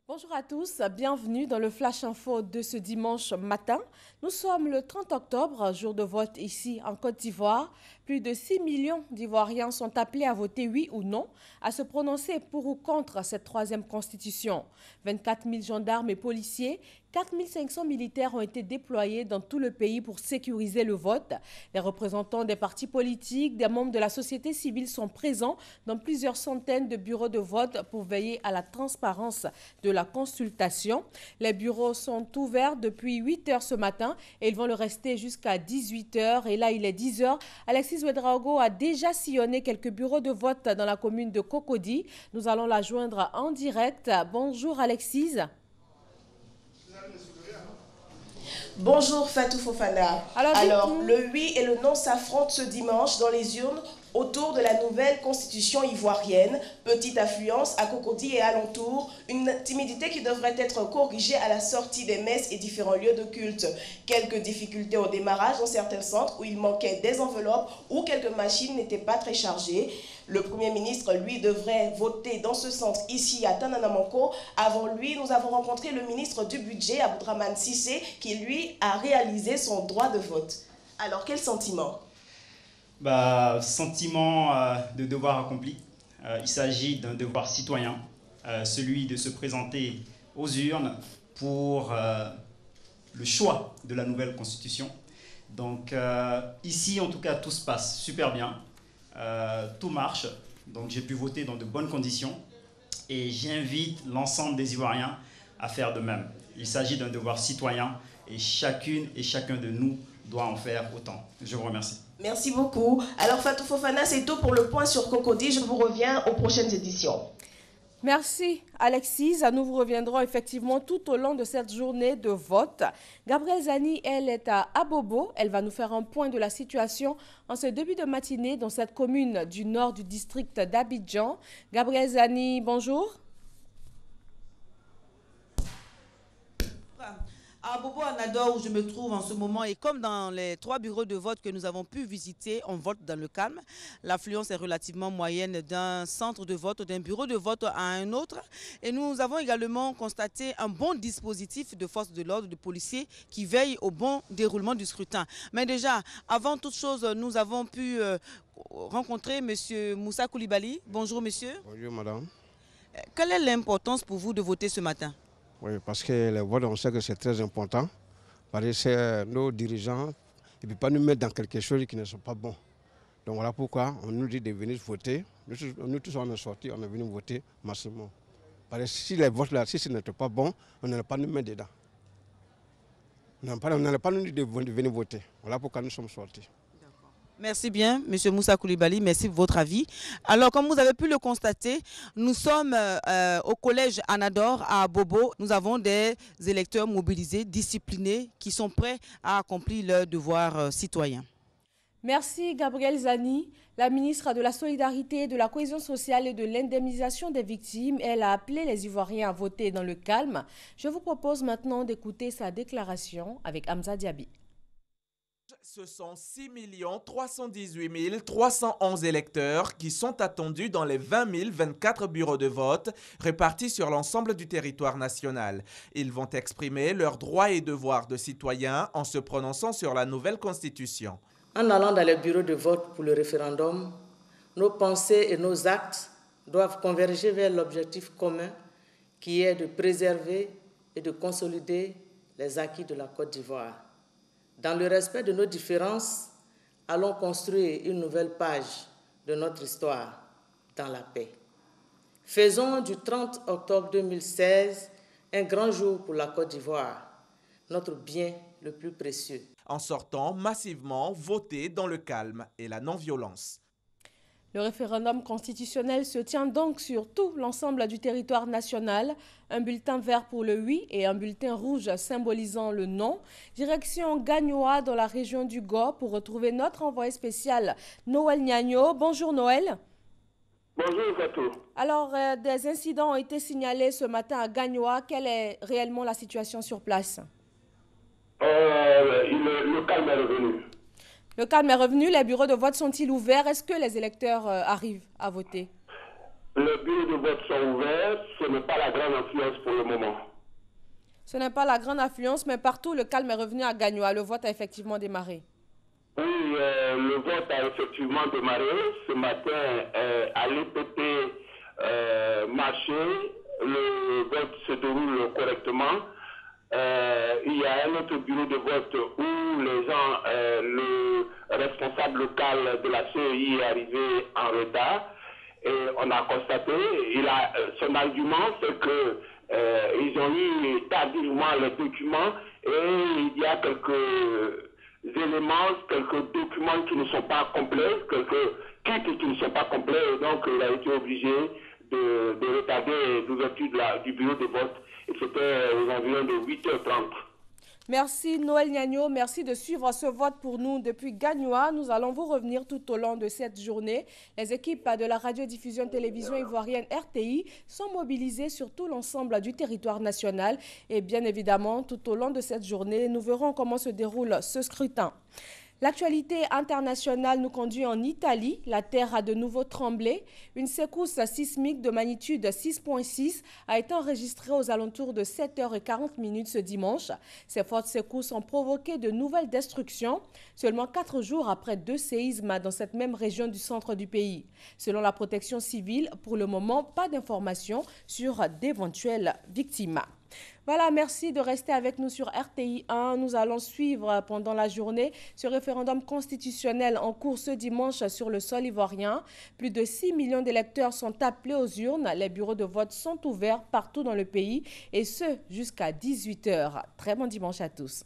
Bonjour à tous, bienvenue dans le Flash Info de ce dimanche matin. Nous sommes le 30 octobre, jour de vote ici en Côte d'Ivoire. Plus de 6 millions d'Ivoiriens sont appelés à voter oui ou non, à se prononcer pour ou contre cette troisième constitution. 24 000 gendarmes et policiers, 4 500 militaires ont été déployés dans tout le pays pour sécuriser le vote. Les représentants des partis politiques, des membres de la société civile sont présents dans plusieurs centaines de bureaux de vote pour veiller à la transparence de la consultation. Les bureaux sont ouverts depuis 8 h ce matin et ils vont le rester jusqu'à 18 h. Et là, il est 10 h. Alexis Ouedraogo a déjà sillonné quelques bureaux de vote dans la commune de Cocody. Nous allons la joindre en direct. Bonjour Alexis. Bonjour Fatou Fofana. Alors, le oui et le non s'affrontent ce dimanche dans les urnes autour de la nouvelle constitution ivoirienne. Petite affluence à Cocody et alentour, une timidité qui devrait être corrigée à la sortie des messes et différents lieux de culte. Quelques difficultés au démarrage dans certains centres où il manquait des enveloppes ou quelques machines n'étaient pas très chargées. Le Premier ministre, lui, devrait voter dans ce centre ici à Tananamanko. Avant lui, nous avons rencontré le ministre du Budget, Abdraman Sissé, qui lui a réalisé son droit de vote. Alors, quel sentiment? Sentiment de devoir accompli. Il s'agit d'un devoir citoyen, celui de se présenter aux urnes pour le choix de la nouvelle constitution. Donc ici, en tout cas, tout se passe super bien. Tout marche, donc j'ai pu voter dans de bonnes conditions et j'invite l'ensemble des Ivoiriens à faire de même. Il s'agit d'un devoir citoyen et chacune et chacun de nous doit en faire autant. Je vous remercie. Merci beaucoup. Alors Fatou Fofana, c'est tout pour le point sur Cocody. Je vous reviens aux prochaines éditions. Merci Alexis. Nous vous reviendrons effectivement tout au long de cette journée de vote. Gabrielle Zani, elle est à Abobo. Elle va nous faire un point de la situation en ce début de matinée dans cette commune du nord du district d'Abidjan. Gabrielle Zani, bonjour. À Bobo Anador, où je me trouve en ce moment, et comme dans les 3 bureaux de vote que nous avons pu visiter, on vote dans le calme. L'affluence est relativement moyenne d'un centre de vote, d'un bureau de vote à un autre. Et nous avons également constaté un bon dispositif de forces de l'ordre, de policiers qui veillent au bon déroulement du scrutin. Mais déjà, avant toute chose, nous avons pu rencontrer M. Moussa Koulibaly. Bonjour monsieur. Bonjour madame. Quelle est l'importance pour vous de voter ce matin? Oui, parce que le vote, on sait que c'est très important. Parce que c'est nos dirigeants, ils ne peuvent pas nous mettre dans quelque chose qui ne sont pas bons. Donc voilà pourquoi on nous dit de venir voter. Nous tous, on est sortis, on est venus voter massivement. Parce que si les votes là, si ce n'était pas bon, on n'allait pas nous mettre dedans. On n'allait pas nous dire de venir voter. Voilà pourquoi nous sommes sortis. Merci bien, M. Moussa Koulibaly, merci pour votre avis. Alors, comme vous avez pu le constater, nous sommes au collège Anador à Bobo. Nous avons des électeurs mobilisés, disciplinés, qui sont prêts à accomplir leur devoir citoyen. Merci Gabrielle Zani. La ministre de la Solidarité, de la Cohésion sociale et de l'indemnisation des victimes, elle a appelé les Ivoiriens à voter dans le calme. Je vous propose maintenant d'écouter sa déclaration avec Hamza Diaby. Ce sont 6 318 311 électeurs qui sont attendus dans les 20 024 bureaux de vote répartis sur l'ensemble du territoire national. Ils vont exprimer leurs droits et devoirs de citoyens en se prononçant sur la nouvelle constitution. En allant dans les bureaux de vote pour le référendum, nos pensées et nos actes doivent converger vers l'objectif commun qui est de préserver et de consolider les acquis de la Côte d'Ivoire. Dans le respect de nos différences, allons construire une nouvelle page de notre histoire dans la paix. Faisons du 30 octobre 2016 un grand jour pour la Côte d'Ivoire, notre bien le plus précieux. En sortant massivement voter dans le calme et la non-violence. Le référendum constitutionnel se tient donc sur tout l'ensemble du territoire national. Un bulletin vert pour le oui et un bulletin rouge symbolisant le non. Direction Gagnoa dans la région du Go pour retrouver notre envoyé spécial Noël Niagno. Bonjour Noël. Bonjour Fatou. Alors, des incidents ont été signalés ce matin à Gagnoa. Quelle est réellement la situation sur place? Le calme est revenu. Le calme est revenu, les bureaux de vote sont-ils ouverts? Est-ce que les électeurs arrivent à voter? Les bureaux de vote sont ouverts. Ce n'est pas la grande affluence pour le moment. Ce n'est pas la grande affluence, mais partout, le calme est revenu à Gagnoa. Le vote a effectivement démarré. Oui, le vote a effectivement démarré. Ce matin, à l'EPP marché, le vote se déroule correctement. Il y a un autre bureau de vote où les gens, le responsable local de la CEI est arrivé en retard. Et on a constaté, son argument, c'est que ils ont eu tardivement les documents et il y a quelques éléments, quelques documents qui ne sont pas complets, quelques kits qui ne sont pas complets, et donc il a été obligé de retarder l'ouverture du bureau de vote. Et c'était aux environs de 8h30. Merci Noël Niagno, merci de suivre ce vote pour nous depuis Gagnoa. Nous allons vous revenir tout au long de cette journée. Les équipes de la radiodiffusion télévision ivoirienne RTI sont mobilisées sur tout l'ensemble du territoire national. Et bien évidemment, tout au long de cette journée, nous verrons comment se déroule ce scrutin. L'actualité internationale nous conduit en Italie. La terre a de nouveau tremblé. Une secousse sismique de magnitude 6.6 a été enregistrée aux alentours de 7h40 ce dimanche. Ces fortes secousses ont provoqué de nouvelles destructions, seulement 4 jours après 2 séismes dans cette même région du centre du pays. Selon la protection civile, pour le moment, pas d'informations sur d'éventuelles victimes. Voilà, merci de rester avec nous sur RTI 1. Nous allons suivre pendant la journée ce référendum constitutionnel en cours ce dimanche sur le sol ivoirien. Plus de 6 millions d'électeurs sont appelés aux urnes. Les bureaux de vote sont ouverts partout dans le pays et ce jusqu'à 18h. Très bon dimanche à tous.